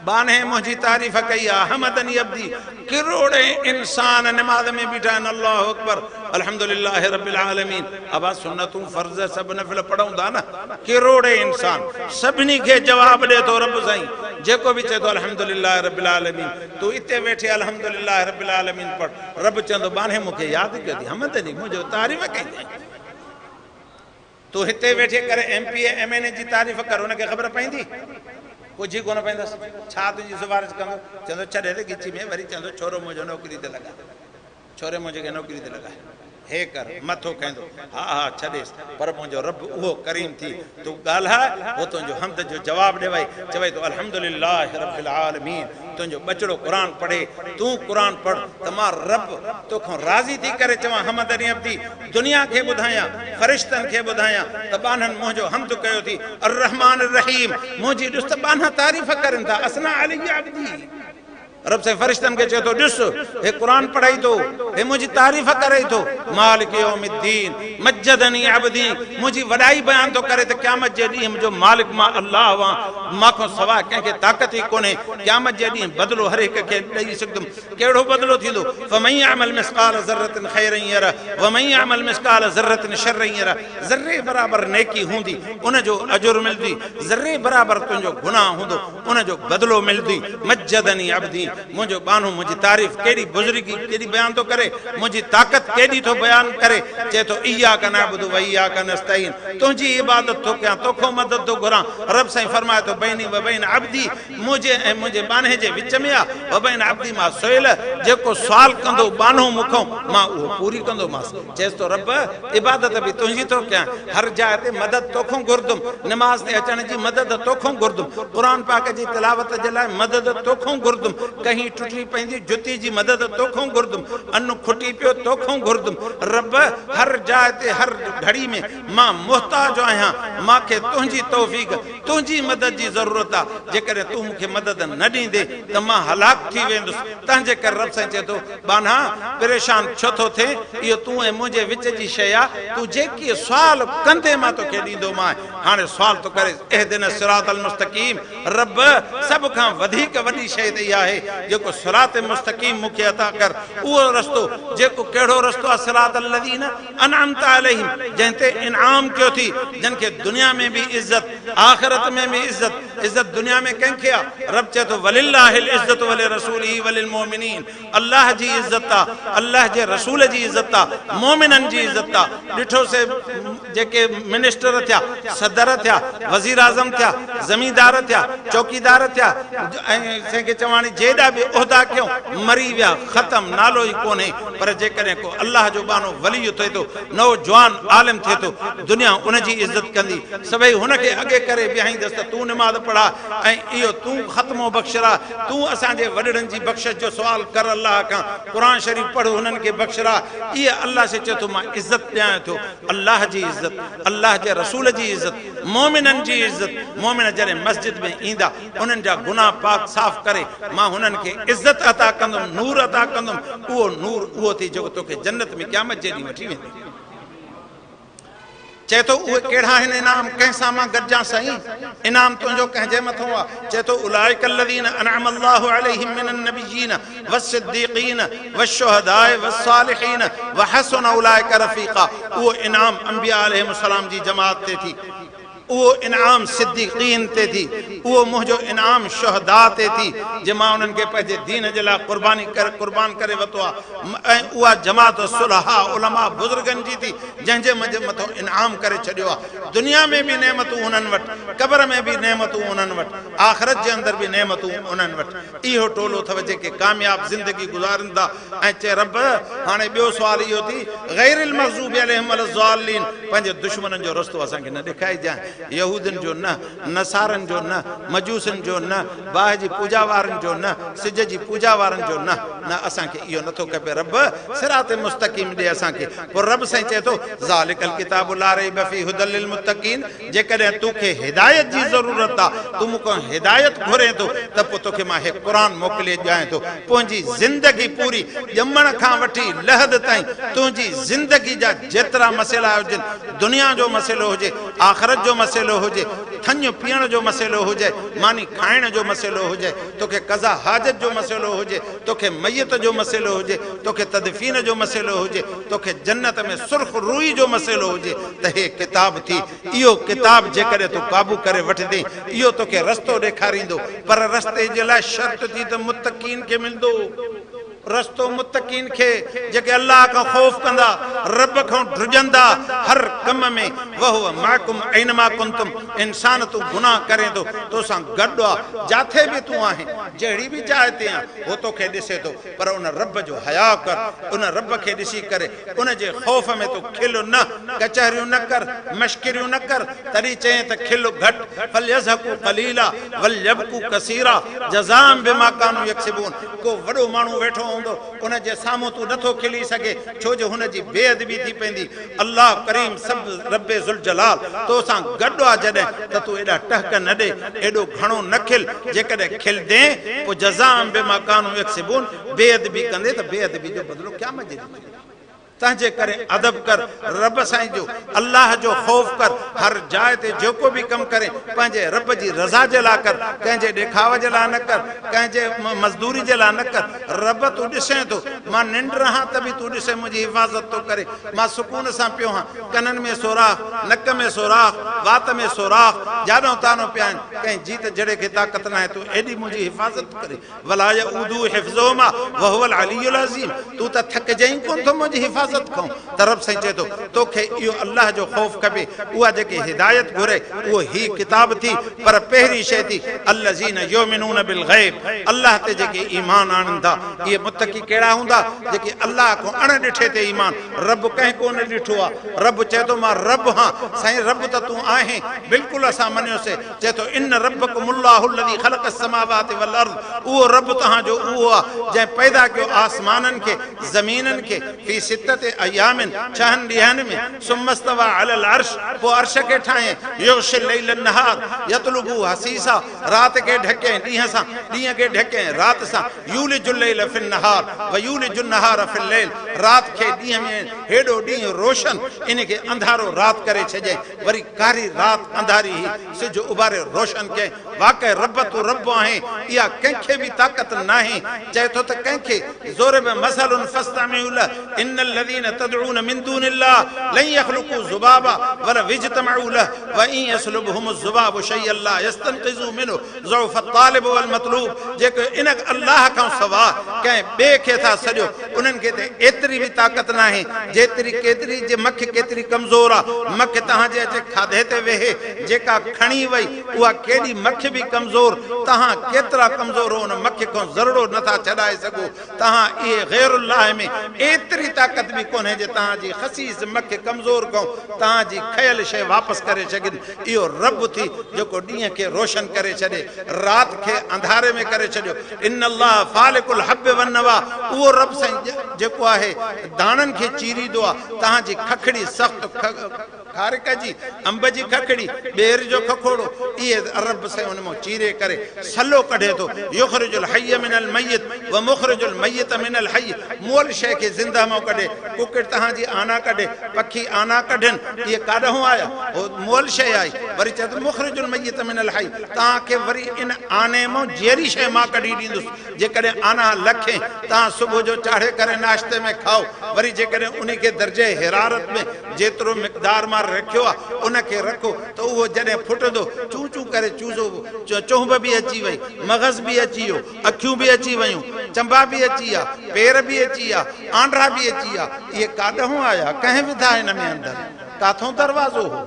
बाने मुझी तारीफ़ कई आहे, हमदनी अब्दी, किरोड़े इंसान नमाज में बीठा आहिनि, अल्लाह अकबर, अल्हम्दुलिल्लाह रब्बिल आलमीन। अब सुन्नतूं फर्ज़ सब नफ़िल पढ़ूं था न, किरोड़े इंसान, सभिनी खे जवाब ॾे थो रब साईं, जेको बि चए थो अल्हम्दुलिल्लाह रब्बिल आलमीन, तूं हिते वेठे अल्हम्दुलिल्लाह रब्बिल आलमीन पढ़, रब चवंदो बाने मूंखे यादि कयो थी, हमदनी मुंहिंजो तारीफ़ कई थी। तूं हिते वेठे करे MPA MNA जी तारीफ़ कर, हुनखे ख़बर पवंदी? कुछ ही कोन पवंदसि। छा तुंहिंजी सिफारिश कंदो? चवंदो छॾे रे गिची में, वरी चवंदो छोरो मुंहिंजो नौकिरी ते लॻा, छोरे मुंहिंजे खे नौकिरी ते लॻाए, हे कर, मथो कंदो, हा हा छॾेसि, पर मुंहिंजो रब उहो करीम थी, तूं ॻाल्हाए, उहो तुंहिंजो हमद जो जवाबु ॾेवई, चवई तो अल्हम्दुलिल्लाह रब्बिल आलमीन, तुंहिंजो बचिड़ो क़ुरान पढ़े, तूं क़ुरान पढ़, त मां रब तोखां राज़ी थी करे चवां हमदनी अब्दी, दुनिया खे ॿुधायां, फ़रिश्तनि खे ॿुधायां त बानहनि मुंहिंजो हमद कयो थी, अर्रहमान रहीम, मुंहिंजी ॾिस त बाना तारीफ़ करनि था, असना अली अब्दी, रब से फरिश्तन के चए थो ॾिस हे क़ुरान पढ़ाई थो हे मुंहिंजी तारीफ़ करे थो मालिक यौमिद्दीन मज्जदनी अब्दी मुंहिंजी वॾाई बयान थो करे त क़यामत जे ॾींहुं मुंहिंजो मालिक मां अल्लाह आहियां मांखां सवाइ कंहिंखे ताक़त ई कोन्हे क़यामत जे ॾींहुं बदिलो हर हिक खे ॾेई सघंदुमि कहिड़ो बदिलो थींदो फमन यअमल मिस्क़ाल ज़र्रतिन ख़ैरन यरह वमन यअमल मिस्क़ाल ज़र्रतिन शर्रन यरह ज़र्रे बराबरि नेकी हूंदी उनजो अजुर मिलंदी ज़र्रे बराबरि तुंहिंजो गुनाह हूंदो उनजो बदिलो मिलंदी मज्जदनी अब्दी मुंहिंजो बानो मुंहिंजी तारीफ़ केॾी बुज़ुर्गी केॾी बयान थो करे मुंहिंजी ताक़त केॾी थो बयान करे चए थो इय्याका नअबुदु व इय्याका नस्तईन तुंहिंजी इबादत थो कयां तोखां मदद थो घुरां रब साईं फरमाए थो बैनी व बैन अब्दी मुंहिंजे ऐं मुंहिंजे बाने जे विच में आहे व बैन अब्दी मां सोयल जेको सुवाल कंदो बानो मूंखां मां उहो पूरी कंदोमांसि चएसि थो रब इबादत बि तुंहिंजी थो कयां हर जाइ ते मदद तोखां घुरंदुमि निमाज़ ते अचण जी मदद तोखां घुरंदुमि क़ुर पाक जी तिलावत जे लाइ मदद तोखां घुरंदुमि कहीं टुटी पवंदी जुती जी मदद तोखां घुरंदुमि अन्न खुटी पियो तोखां घुरंदुमि रब हर जाइ ते हर घड़ी में मां मुहताज आहियां मूंखे तुंहिंजी तौफ़ीक़ तुंहिंजी मदद जी ज़रूरत आहे जेकॾहिं तूं मूंखे मदद न ॾींदे त मां हलाक थी वेंदुसि तंहिंजे करे रब साईं चए थो बाना परेशान छो थो थिए इहो तूं ऐं मुंहिंजे विच जी शइ आहे तूं जेकी सुवाल कंदे मां तोखे ॾींदोमांइ हाणे सुवाल थो करे इहदिन सिरातल मुस्तक़ीम रब सभ खां वधीक वॾी शइ त इहा आहे जेको सिरात मुस्तक़ीम मूंखे अता कर उहो रस्तो जेको कहिड़ो रस्तो आहे सिरातल लज़ीन अनअमत अलैहिम जंहिं ते इनाम कयो थी जिन खे दुनिया में बि इज़त आख़िरत में बि इज़त दुनिया में कंहिंखे आहे रब चए थो वलिल्लाहिल इज़्ज़तु वलि रसूलिही वलिल मोमिनीन अल्लाह जी इज़त आहे अल्लाह जे रसूल जी इज़त आहे मोमिननि जी इज़त आहे ॾिठो से जेके मिनिस्टर थिया सदर थिया वज़ीर आज़म थिया ज़मींदार थिया चौकीदार थिया ऐं कंहिंखे चवाणी जेॾा बि उहिदा कयूं मरी विया ख़तम नालो ई कोन्हे पर जेकॾहिं को अल्लाह जो बानो वली थिए थो नौजवान आलिम थिए थो दुनिया उनजी इज़त कंदी सभई हुनखे अॻे करे बीहाईंदसि त तूं निमाज़ पढ़ा ऐं इहो तूं ख़त्मो बख़्शरा तूं असांजे वॾड़नि जी बख़्शिश जो सुवाल कर अल्लाह खां क़ुर शरीफ़ पढ़ हुननि खे बख़्शरा इहे अल्लाह से चए थो मां इज़त ॾियां थो अल्लाह जी इज़त अल्लाह जे रसूल जी इज़त मोमिननि जी इज़त मोमिन जॾहिं मस्जिद में ईंदा उन्हनि जा गुनाह पाक साफ़ करे मां हुननि खे इज़त अता कंदुमि नूर अता कंदुमि उहो नूर उहो थी जेको तोखे जन्नत में क़यामत जे ॾींहुं वठी वेंदी चए थो उहे कहिड़ा आहिनि इनाम कंहिंसां मां गॾिजां साईं इनाम तुंहिंजो कंहिंजे मथां आहे चए थो उलाइका लज़ीन अनअम अल्लाहु अलैहिम मिनन नबिय्यीन वस्सिद्दीक़ीन वश्शुहदाए वस्सालिहीन वहसुन उलाइका रफ़ीक़ा उहो इनाम अंबिया अलैहिस्सलाम जी जमात ते थी उहो इनाम सिद्दीक़ीन ते थी उहो मुंहिंजो इनाम शुहदा ते थी जे मां उन्हनि खे पंहिंजे दीन जे लाइ क़ुर्बान करे वरितो आहे ऐं उहा जमात सुलहा उलमा बुज़ुर्गनि जी थी जंहिंजे मुंहिंजे मथां इनाम करे छॾियो आहे दुनिया में बि नेमतूं उन्हनि वटि क़ब्र में बि नेमतूं उन्हनि वटि आख़िरत जे अंदरि बि नेमतूं उन्हनि वटि इहो टोलो अथव जेके कामयाब ज़िंदगी गुज़ारनि था ऐं चए रब हाणे ॿियो सुवाल इहो थी ग़ैरिल मग़ज़ूबि अलैहिम वलज़ालिन पंहिंजे दुश्मननि जो रस्तो असांखे न ॾेखारिजांइ यहूदनि जो न नसारनि जो न मजूसनि जो न बाहि जी पूजा वारनि जो न सिज जी पूजा वारनि जो न असांखे इहो नथो खपे रब सिरात मुस्तक़ीम ॾे असांखे पोइ रब साईं चए थो ज़ालिकल किताबु ला रैब फ़ीह हुदल लिल मुत्तक़ीन जेकॾहिं तोखे हिदायत जी ज़रूरत आहे तूं मूंखां हिदायत घुरे थो त पोइ तोखे मां हे क़ुर मोकिले ॾियां थो पंहिंजी ज़िंदगी पूरी ॼमण खां वठी लहद ताईं तुंहिंजी ज़िंदगी जा जेतिरा मसइला हुजनि दुनिया जो मसइलो हुजे आख़िरत जो मसइलो हुजे थञ पीअण जो मसइलो हुजे मानी खाइण जो मसइलो हुजे तोखे कज़ा हाजत जो मसइलो हुजे तोखे मैयत जो मसइलो हुजे तोखे तदफ़ीन जो मसइलो हुजे तोखे जन्नत में सुर्ख़ रूई जो मसइलो हुजे त हे किताब थी इहो किताब जेकॾहिं तूं क़ाबू करे वठंदे इहो तोखे रस्तो ॾेखारींदो पर रस्ते जे लाइ शर्त थी त मुत्तक़ीन खे मिलंदो रस्तो मुत्तक़ीन खे जेके अल्लाह खां ख़ौफ़ कंदा रब खां ड्रिजंदा हर कम में वहुव माकुम ऐनमा कुंतुम इंसान तूं गुनाह करे थो तोसां गॾु आहे जिथे बि तूं आहीं जहिड़ी बि जाइ ते आहे उहो तोखे ॾिसे थो पर उन रब जो हया कर उन रब खे ॾिसी करे उन जे ख़ौफ़ में तूं खिल न कचहरियूं न कर मश्किरियूं न कर तॾहिं चई त खिल घटि फलयज़हकू क़लीला वलयबकू कसीरा जज़ाम बिमा कानू यक्सिबून को वॾो माण्हू वेठो उन जे साम्हूं तूं नथो खिली सघे छो जो हुन जी बेइज़ती बेअदबी थी पेंदी अल्लाह करीम सब रब्बे ज़ुल जलाल तो सां गॾु आहे जॾहिं त तूं एॾा टहक न ॾे एॾो घणो न खिल जेकॾहिं खिल दे पोइ जज़ाअम बिमा कानू यक्सिबून बेअदबी कंदे त बेअदबी जो बदिलो क़यामत जे ॾींहुं तंहिंजे करे अदब कर रब साईं जो अल्लाह जो ख़ौफ़ कर हर जाइ ते जेको बि कमु करे पंहिंजे रब जी रज़ा जे लाइ कर कंहिंजे ॾेखाव जे लाइ न कर कंहिंजे मज़दूरी जे लाइ न कर रब तूं ॾिसें थो मां निंड रहां त बि तूं ॾिसे मुंहिंजी हिफ़ाज़त थो करे मां सुकून सां पियो हां कननि में सोराख़ नक में सोराख़ वात में सोराख़ जाॾो तानो पिया आहिनि कंहिं जीत जड़े खे ताक़त न आहे तूं एॾी मुंहिंजी हिफ़ाज़त करे वला यऊदू हिफ़्ज़ुहुमा वहुवल अलियुल अज़ीम तूं त थकिजईं कोन थो मुंहिंजी हिफ़ाज़त खां तरफ़ सां चए थो तोखे इहो अल्लाह जो ख़ौफ़ खपे उहा जेकी हिदायत घुरे उहो ही किताब थी पर पहिरीं शइ थी अल्लज़ीन युमिनून बिल ग़ैब अल्लाह ते जेके ईमान आणनि था इहे मुतक़ी कहिड़ा हूंदा जेके अल्लाह खां अण ॾिठे ते ईमान रब कंहिं कोन ॾिठो आहे रब चए थो मां रब हां साईं रब त तूं आहीं बिल्कुलु असां मञियोसीं चए थो इन रब्बकुमुल्लाहु लज़ी ख़लक़स समावाति वल अर्ज़ उहो रब तव्हांजो उहो आहे जंहिं पैदा कयो आसमाननि खे ज़मीननि खे फी सित्तति अय्यामिन 6 ॾींहंनि में सुम्मस्तवा अलल अर्श पोइ अर्श खे ठाहे युग़शिल लैल नहार यतलुबु हसीसा रात खे ढके ॾींहं सां ॾींहं खे ढके रात सां यूलिजुल लैल फिन नहार व यूलिजुन नहार फिल लैल रात खे ॾींहं में हेॾो ॾींहुं रोशन इन खे अंधारो रात करे छॾे वरी कारी रात अंधारी ही सिज उभारे रोशन कई वाक़ई रब तूं रब आहे इहा कंहिंखे बि ताक़त न आहे चए थो त कंहिंखे ज़ोर में मसलुन फस्तमिउ लह इन्नल लज़ीन तदऊन मिन दूनिल्लाह लन यख़लुक़ू ज़ुबाबा वला यज्तमऊ लह व इन यसलुबहुम ज़ुबाबु शय्यन ला यस्तनक़िज़ू मिनहु ज़उफ़ अत्तालिब वल मतलूब जेके इन अल्लाह खां सवा कंहिं ॿिए खे था सॼो उन्हनि खे त एतिरी बि ताक़त न आहे जेतिरी केतिरी जे मख केतिरी कमज़ोर आहे मख तव्हांजे अचे खाधे ते वेहे जेका खणी वई उहा केॾी मख बि कमज़ोर तव्हां केतिरा कमज़ोर हो उन मख खां ज़रड़ो नथा छॾाए सघो तव्हां इहे ग़ैरुल्लाह में एतिरी ताक़त बि कोन्हे जे तव्हांजी ख़सीस मख कमज़ोर कयो तव्हांजी खयल शइ वापसि करे छॾनि इहो रब थी जेको ॾींहं खे रोशन करे छॾे रात खे अंधारे में करे छॾियो इन अल्लाह फालिकुल हब वन नवा उहो रब साईं जेको आहे दाणनि खे चीरींदो आहे तव्हांजी खखड़ी सख़्तु खारिक जी अंब जी खखड़ी ॿेर जो खखोड़ो इहे रब साईं उन मां चीरे करे सलो कढे थो युख़रिजुल हय्य मिनल मय्यत व मुख़रिजुल मय्यत मिनल हय्य मोल शइ खे ज़िंदा मां कढे कुकड़ तव्हांजी आना कढे पखी आना कढनि इहे काॾों आया हो मोल शइ आई वरी चए थो मुख़रिजुल मय्यत मिनल हय्य तव्हांखे वरी इन आने मां जहिड़ी शइ मां कढी ॾींदुसि जेकॾहिं आना लखे तव्हां सुबुह जो चाढ़े करे नाश्ते में खाओ वरी जेकॾहिं उन खे दर्जे हिरारत में जेतिरो मिक़दार मां रखियो आहे उनखे रखो त उहो जॾहिं फुटंदो चूं चूं करे चूज़ो चुंब बि अची वई मग़ज़ बि अची वियो अखियूं बि अची वियूं चंबा बि अची विया पेर बि अची विया आंड्रा बि अची विया इहे काॾों आया कंहिं विधा हिन में अंदरि काथों दरवाज़ो हो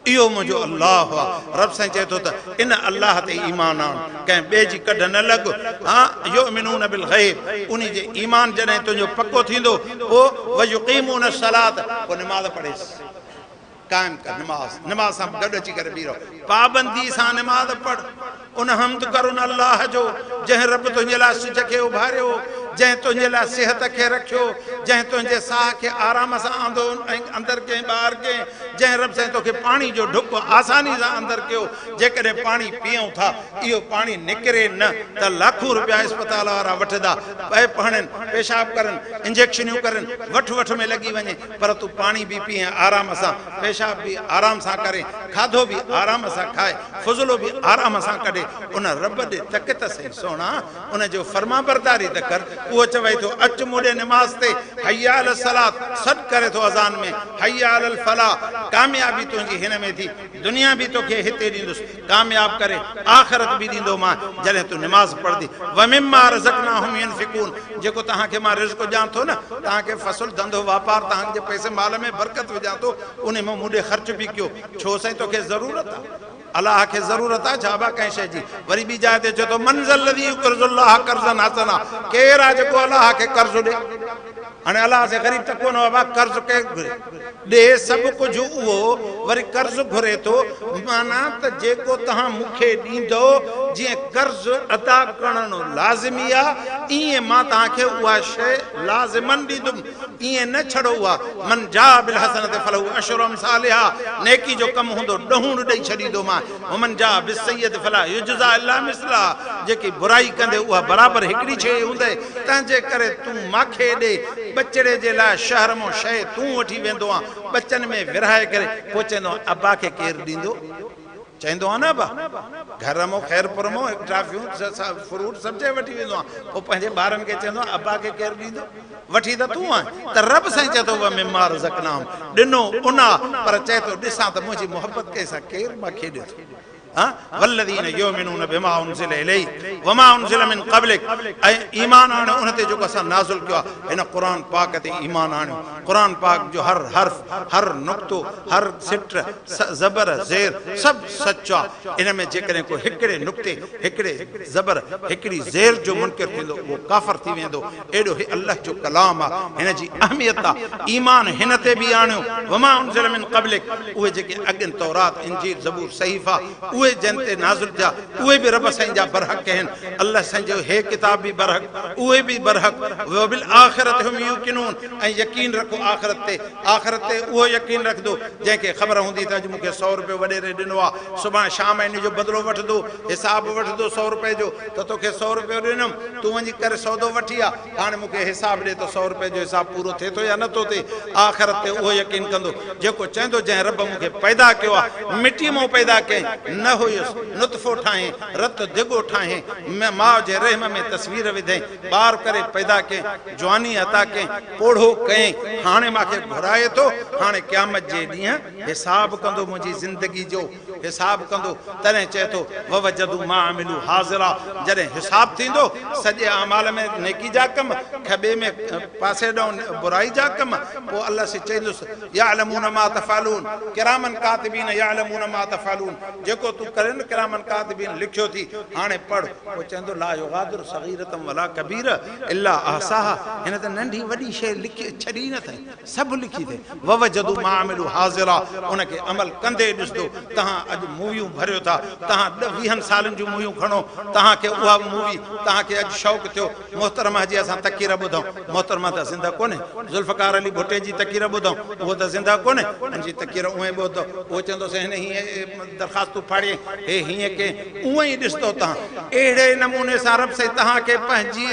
इहो मुंहिंजो अल्लाह आहे रब साईं चए थो त इन अल्लाह ते ईमान आण कंहिं ॿिए जी कढ न लॻ हा युमिनून बिल ग़ैब उन जे ईमान जॾहिं तुंहिंजो पको थींदो पोइ व युक़ीमून सलात पोइ निमाज़ पढ़ेसि कायम कर निमाज़ सां गॾु अची करे बीहो पाबंदी सां निमाज़ पढ़ उन हम्द कर उन अल्लाह जो जंहिं रब तुंहिंजे लाइ सिज खे उभारियो जंहिं तुंहिंजे लाइ सिहत खे रखियो जंहिं तुंहिंजे साह खे आराम सां आंदो अंदरि कयईं ॿाहिरि कयईं जंहिं रब साईं तोखे पाणी जो ढुक आसानी सां अंदरि कयो जेकॾहिं पाणी पीऊं था इहो पाणी निकिरे न त लाखों रुपया इस्पताल वारा वठंदा पाइप हणनि पेशाब करनि इंजेक्शनियूं करनि वठ में लॻी वञे पर तूं पाणी बि पीए आराम सां पेशाब बि आराम सां करे खाधो बि आराम सां खाए फुज़लो बि आराम सां कढे उन रब ॾे तक त सही सोना उन जो फर्मा बरदारी त कर उहो चवई थो अच मूंॾे निमाज़ ते हय्या अल सलात सॾु करे थो अज़ान में हय्या अल फलाह कामयाबी तुंहिंजी हिन में थी दुनिया बि तोखे हिते ॾींदुसि कामयाब करे आख़िरत बि ॾींदो मां जॾहिं तूं निमाज़ पढ़ंदी व मिम्मा रज़क़नाहुम युनफ़िक़ून जेको तव्हांखे मां रिज़्क़ ॾियां थो न तव्हांखे फ़सुलु धंधो वापारु तव्हांजे पैसे माल में बरकत विझां थो उन में मूंॾे ख़र्च बि कयो छो साईं तोखे ज़रूरत आहे अलाह खे ज़रूरत आहे छा बा कंहिं शइ जी वरी ॿी जाइ ते चए थो मंज़ल लज़ी युक़रिज़ुल्लाह क़र्ज़न हसना केरु आहे जेको अलाह खे कर्ज़ ॾे हाणे अलाह से ग़रीब त कोन बाबा कर्ज़ केरु घुरे ॾे सभु कुझु उहो वरी कर्ज़ घुरे थो माना त जेको तव्हां मूंखे ॾींदो जीअं कर्ज़ अदा करणु लाज़िमी आहे ईअं मां तव्हांखे उहा शइ लाज़िमन ॾींदुमि ईअं न छॾो उहा मन जा बिल हसनत फलहू अशरु अम्सालिहा नेकी जो कमु हूंदो ॾहूं ॾेई छॾींदोमांइ वमन जा बिस्सय्यत फला युजज़ा इल्ला मिसला जेकी बुराई कंदे उहा बराबरि हिकिड़ी शइ हूंदे तंहिंजे करे तूं मूंखे ॾे बचड़े जे लाइ शहर मां शइ तूं वठी वेंदो आहे बचनि में विरहाए करे पोइ चवंदो अबा खे केरु ॾींदो चवंदो आहे न अबा घर मां ख़ैरपुर मां ट्राफियूं फ्रूट सभु शइ वठी वेंदो आहे पोइ पंहिंजे ॿारनि खे चवंदो आहे अबा खे केरु ॾींदो वठी त तूं आहे त रब साईं चए थो मिमार ज़कनाम ॾिनो उना पर चए थो ॾिसां त मुंहिंजी मोहबत कंहिंसां केरु मूंखे ॾियो वल्लज़ीन युमिनून बिमा उनज़िल इलैक वमा उनज़िल मिन क़ब्लिक ऐं ईमान आणियो उन ते जेको असां नाज़िल कयो आहे हिन क़ुर पाक ते ईमान आणियो क़ुर पाक जो हर हर्फ़ हर नुक़्तो हर सिट ज़बर ज़ेर सभु सचो आहे इन में जेकॾहिं को हिकिड़े नुक़्ते हिकिड़े ज़बर हिकिड़ी ज़ेर जो मुनकिर थींदो उहो काफ़िर थी वेंदो एॾो अल्लाह जो कलाम आहे हिन जी अहमियत आहे ईमान हिन ते बि आणियो वमा उनज़िल मिन क़ब्लिक उहे जेके अॻिन तौरात इंजील ज़बूर सहीफ़ा उहे जिन ते नाज़िल थिया उहे बि रब साईं जा बरहक़ आहिनि अल्लाह साईं जो हे किताब बि बरहक़ उहे बि बरहक़ व बिल आख़िरत हुम यूक़िनून ऐं यकीन रखो आख़िरत ते उहो यकीन रखंदो जंहिंखे ख़बर हूंदी त अॼु मूंखे 100 रुपयो वॾेरे ॾिनो आहे सुभाणे शाम इन जो बदिलो वठंदो हिसाब वठंदो 100 रुपए जो त तोखे 100 रुपयो ॾिनमि तूं वञी करे सौदो वठी आहे हाणे मूंखे हिसाब ॾे त 100 रुपए जो हिसाब पूरो थिए थो या नथो थिए आख़िरत ते उहो यकीन कंदो जेको चवंदो जंहिं रब मूंखे पैदा कयो आहे मिटी मां पैदा कयईं न हुयुसि नुतफ़ो ठाहे रत दिगो ठाहे माउ जे रहम में तस्वीर विधई ॿार करे पैदा कयईं जवानी अता कयईं पोढ़ो कयईं हाणे मूंखे घुराए थो हाणे क़यामत जे ॾींहुं हिसाब कंदो मुंहिंजी ज़िंदगी जो हिसाब कंदो तॾहिं चए थो ववजदू मा अमिलू हाज़िरा जॾहिं हिसाब थींदो सॼे अमाल में नेकी जा कम खॿे में पासे ॾांहुं बुराई जा कम पोइ अल्लाह से चईंदुसि यालमून मा तफ़ालून किरामन कातिबीन यालमून मा तफ़ालून जेको तूं करे न किरामन कातिबीन लिखियो थी हाणे पढ़ पोइ चवंदो ला युगादिरु सग़ीरतम वला कबीर इल्ला अहसाहा हिन त नंढी वॾी शइ लिखी छॾी न अथई सभु लिखी अथई ववजदू मा अमिलू हाज़िरा उनखे अमल कंदे ॾिसंदो तव्हां अॼु मूवियूं भरियो था तव्हां 20 सालनि जूं मूवियूं खणो तव्हांखे उहा मूवी तव्हांखे अॼु शौक़ु थियो मोहतरमा जी असां तकीर ॿुधूं मोहतरमा त ज़िंदा कोन्हे ज़ुल्फ़कार अली भुट्टे जी तकीर ॿुधूं उहो त ज़िंदा कोन्हे हुनजी तकीर उहे ॿुधो उहो चवंदोसीं हिन हीअं दरख़्वास्तूं फाड़े हे हीअं के उअं ई ॾिसंदो तव्हां अहिड़े नमूने सां रब साईं तव्हांखे पंहिंजी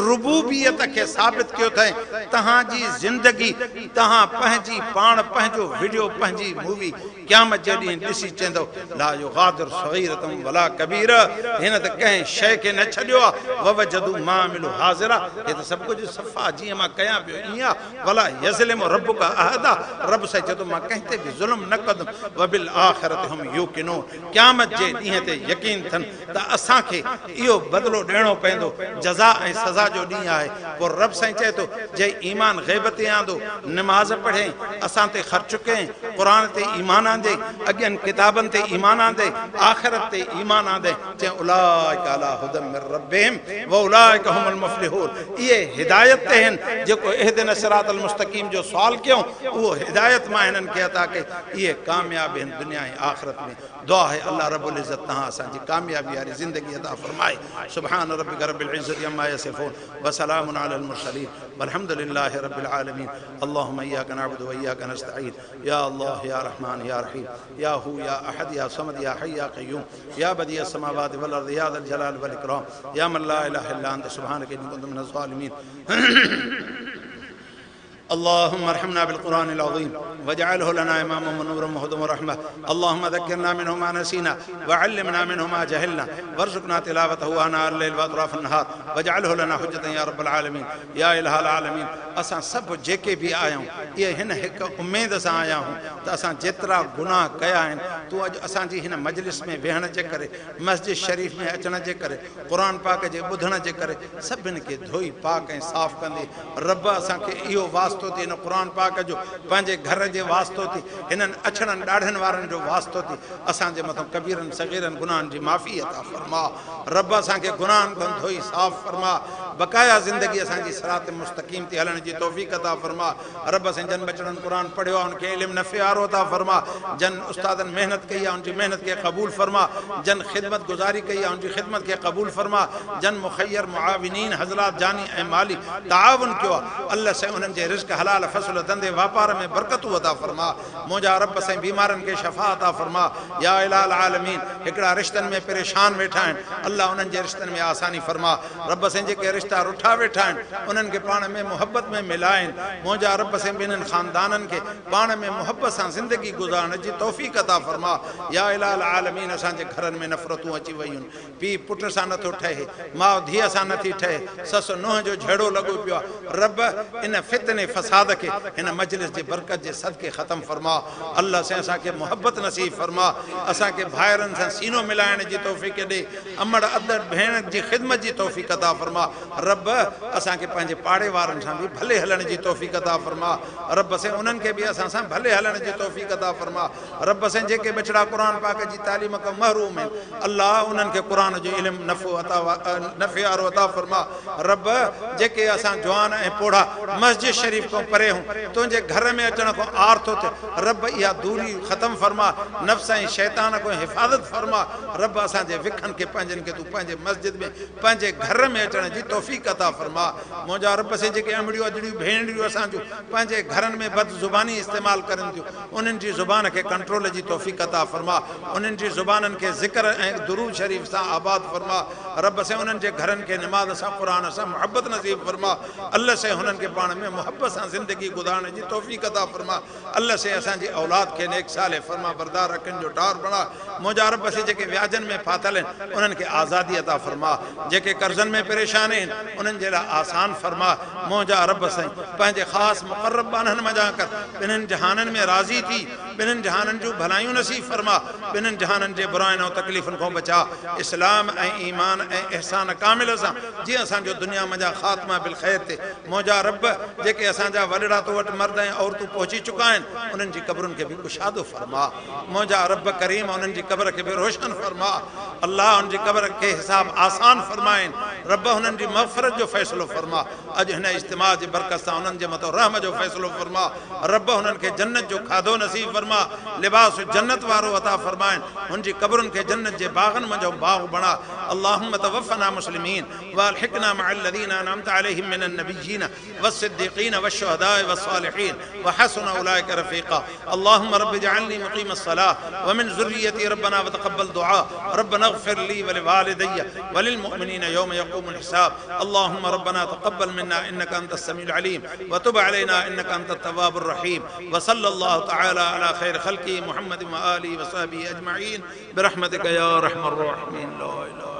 रुबूबियत खे साबित कयो अथई तव्हांजी ज़िंदगी तव्हां पंहिंजी पाण पंहिंजो वीडियो पंहिंजी मूवी क़यामत जे ॾींहुं ॾिसी चवंदो ला युगादिरु सग़ीरतम वला कबीर हिन त कंहिं शइ खे न छॾियो आहे ववजदू मा अमिलू हाज़िरा हे त सभु कुझु सफ़ा जीअं मां कयां पियो ईअं आहे वला यज़लिमु रब्बुका अहदा रब साईं चए थो मां कंहिं ते बि ज़ुल्म न कंदुमि वबिल आख़िरत हुम यूक़िनून क़यामत जे ॾींहं ते यकीन थियनि त असांखे इहो बदिलो ॾियणो पवंदो जज़ा ऐं सज़ा जो ॾींहुं आहे पोइ रब साईं चए थो जंहिं ईमान ग़ैब ते आंदो नमाज़ पढ़े असां ते ख़र्चु कयईं क़ुर ते ईमान आंदे अॻियनि किताबनि ते ईमान आंदे आख़िरत ते ईमान आंदे चए उलाइका अला हुदम मिर रब्बिहिम व उलाइका हुमुल मुफ़्लिहून इहे हिदायत ते आहिनि जेको इहदिन सिरातल मुस्तक़ीम जो सुवाल कयूं उहो हिदायत मां हिननि खे अता कई इहे कामयाब आहिनि दुनिया ऐं आख़िरत में दुआ है अल्लाह रब्बुल इज़्ज़त तव्हां असांजी कामयाबी वारी ज़िंदगी अता फरमाए सुब्हान रब्बिका रब्बिल इज़्ज़ति अम्मा यसिफून व सलामुन अलल मुरसलीन वल्हम्दुलिल्लाहि रब्बिल आलमीन अल्लाहुम्मा इय्याका नअबुदु व इय्याका नस्तईन या अल्लाह या रहमान या रहीम या हू या अहद या समद या हय्य या क़य्यूम या बदी अस्समावाति वल अर्द या ज़ल जलाल वल इकराम या मन ला इलाहा इल्ला अंत सुब्हानका इन्नी कुन्तु मिनज़ ज़ालिमीन اللهم ارحمنا بالقرآن العظيم واجعله لنا إماما ونورا وهدى ورحمة اللهم ذكرنا منه ما نسينا وعلمنا منه ما جهلنا وارزقنا تلاوته آناء الليل وأطراف النهار واجعله لنا حجة يا رب العالمين يا إله العالمين असां सभु जेके बि आया आहियूं इहे हिन हिकु उमेद सां आया आहियूं त असां जेतिरा गुनाह कया आहिनि तूं अॼु असांजी हिन मजलिस में वेहण जे करे मस्जिद शरीफ़ में अचण जे करे क़ुर पाक जे ॿुधण जे करे सभिनि खे धोई पाक ऐं साफ़ कंदे रब असांखे इहो वास वास्तो थी, हिन क़ुर पाक जो पंहिंजे घर जे वास्तो थी, हिननि अछड़नि ॾाढनि वारनि जो वास्तो थी असांजे मथां कबीरनि सग़ीरनि गुनाहनि जी माफ़ी अता फरमा। रब असांखे गुनाहनि खां धोई साफ़ फरमा, बक़ाया ज़िंदगी असांजी सिरात मुस्तक़ीम ते हलण जी तौफ़ीक़ अता फरमा। रब साईं जन बचड़नि क़ुर पढ़ियो आहे उनखे इल्मु नफ़े वारो अता फरमा, जन उस्तादनि महिनत कई आहे उनजी महिनत खे क़बूल फरमा, जन ख़िदमत गुज़ारी कई आहे उनजी ख़िदमत खे क़बूल फरमा, जन मुख़य्यर मुआविनीन हज़रात जानी ऐं माली ताउन कयो आहे अल्लाह साईं उन्हनि जे रिज़्क़ हलाल फ़सल धंधे वापार में बरकतूं अता फरमा। मुंहिंजा रब साईं बीमारनि खे शफ़ा अता फरमा। या इलाल आलमीन हिकिड़ा रिश्तनि में परेशान वेठा आहिनि अल्लाह उन्हनि जे रिश्तनि में आसानी फरमा। रब साईं जेके रिश्ता रुठा वेठा आहिनि उन्हनि खे पाण में मुहबत में मिलाइनि। मुंहिंजा रब साईं ॿिन्हिनि ख़ानदाननि खे पाण में मुहबत सां ज़िंदगी गुज़ारण जी तौफ़ीक़ अता फरमा। या इलाल आलमीन असांजे घरनि में नफ़रतूं अची वयूं आहिनि, पीउ पुट सां नथो ठहे, माउ धीअ सां नथी ठहे, ससु नुंहुं जो झेड़ो लॻो पियो आहे। रब इन फितने फ़साद खे हिन मजलिस जे बरकत जे सदके ख़तमु फरमा। अल्लाह साईं असांखे मुहबत नसीब फरमा, असांखे भाइरनि सां सीनो मिलाइण जी तौफ़ीक़ ॾे, अमड़ अदड़ भेण जी ख़िदमत जी तौफ़ीक़ अता फरमा। रब असांखे पंहिंजे पाड़े वारनि सां बि भले हलण जी तौफ़ीक़ अता फरमा। रब साईं उन्हनि खे बि असां सां भले हलण जी तौफ़ीक़ अता फरमा। रब साईं जेके बचड़ा क़ुर पाक जी तालीम खां महरूम आहिनि अल्लाह उन्हनि खे क़ुर जो इल्मु नफ़े वारो अता फरमा। रब जेके असां जवान ऐं पोढ़ा मस्जिद शरीफ़ खां परे हूं तुंहिंजे घर में अचण खां आर थो थिए, रब इहा दूरी ख़तमु फरमा, नफ़्स ऐं शैतान खां हिफ़ाज़त फरमा। रब असांजे विखनि खे पंहिंजनि खे तूं पंहिंजे मस्जिद में पंहिंजे घर में अचण जी तौफ़ीक़ अता फरमा। मुंहिंजा रब साईं जेके अमड़ियूं अजड़ियूं भेनरियूं असांजूं पंहिंजे घरनि में बद ज़ुबानी इस्तेमालु करनि थियूं उन्हनि जी ज़ुबान खे कंट्रोल जी तौफ़ीक़ अता फरमा, उन्हनि जी ज़ुबाननि खे ज़िक्र ऐं दुरूद शरीफ़ सां आबाद फरमा। रब साईं उन्हनि जे घरनि खे निमाज़ सां क़ुर सां मुहबत नसीब फरमा। अल्लाह साईं हुननि खे पाण में मुहबत सां ज़िंदगी गुज़ारण जी तौफ़ीक़ अता फरमा। अल्लाह साईं असांजी औलाद खे नेक साले फरमा बरदार अखियुनि जो टार बणा। मुंहिंजा रब साईं जेके व्याजनि में फाथल आहिनि उन्हनि खे आज़ादी अता फरमा, जेके कर्ज़नि में परेशान आहिनि उन्हनि जे लाइ आसान फरमा। मुंहिंजा रब साईं पंहिंजे ख़ासि मुक़र्रब बाननि मञा कर ॿिन्हिनि जहाननि में राज़ी थी, ॿिन्हिनि जहाननि जूं भलायूं नसीब फरमा, ॿिन्हिनि जहाननि जे बुराइनि ऐं तकलीफ़ुनि खां बचा। इस्लाम ऐं ईमान ऐं इहसान कामिल सां जीअं असांजो दुनिया मंझा ख़ात्मा बिल ख़ैर थिए। मुंहिंजा रब जेके असांजा वॾड़ा तो वटि मर्द ऐं औरतूं पहुची चुका आहिनि उन्हनि जी क़बरुनि खे बि कुशादो फरमा। मुंहिंजा रब करीम उन्हनि जी क़बर खे बि रोशन फरमा। अल्लाह उन जी क़बर खे हिसाब आसान फरमाइनि। रब हुननि जी मग़फ़िरत जो फ़ैसिलो फरमा। अॼु हिन इज्तिमा जी बरकत सां उन्हनि जे मथां रहम जो फ़ैसिलो फरमा। रब हुननि खे जन्नत जो खाधो नसीब फरमा, लिबास जन्नत वारो अता फरमाइनि, हुन जी क़बरुनि खे जन्नत जे बाग़नि मंझि बाग़ बणा। अल्लाहुम्मा तवफ़ना मुस्लिमीन वअल्हिक़ना मअल्लज़ीना अनअमत अलैहिम मिनन नबिय्यीन वस्सिद्दीक़ीन वश्शुहदाए वस्सालिहीन वहसुन उलाइका रफ़ीक़ा। अल्लाहुम्मा रब्बि जअलनी मुक़ीमस्सलाह वमिन ज़ुर्रिय्यती रब्बना वतक़ब्बल दुआ रब्बना इग़फ़िर ली वलिवालिदैय वलिलमुअमिनीन यौम यक़ूमुल हिसाब। अल्लाहुम्मा रब्बना तक़ब्बल मिन्ना इन्नका अंतस समीउल अलीम वतुब अलैना इन्नका अंतत तव्वाबुर रहीम। वसल्लल्लाहु तआला अला खैर खल्क़ी मुहम्मद व आलिहि व सहबिहि अजमईन बिरहमतिका या रहमर राहिमीन। ला इलाहा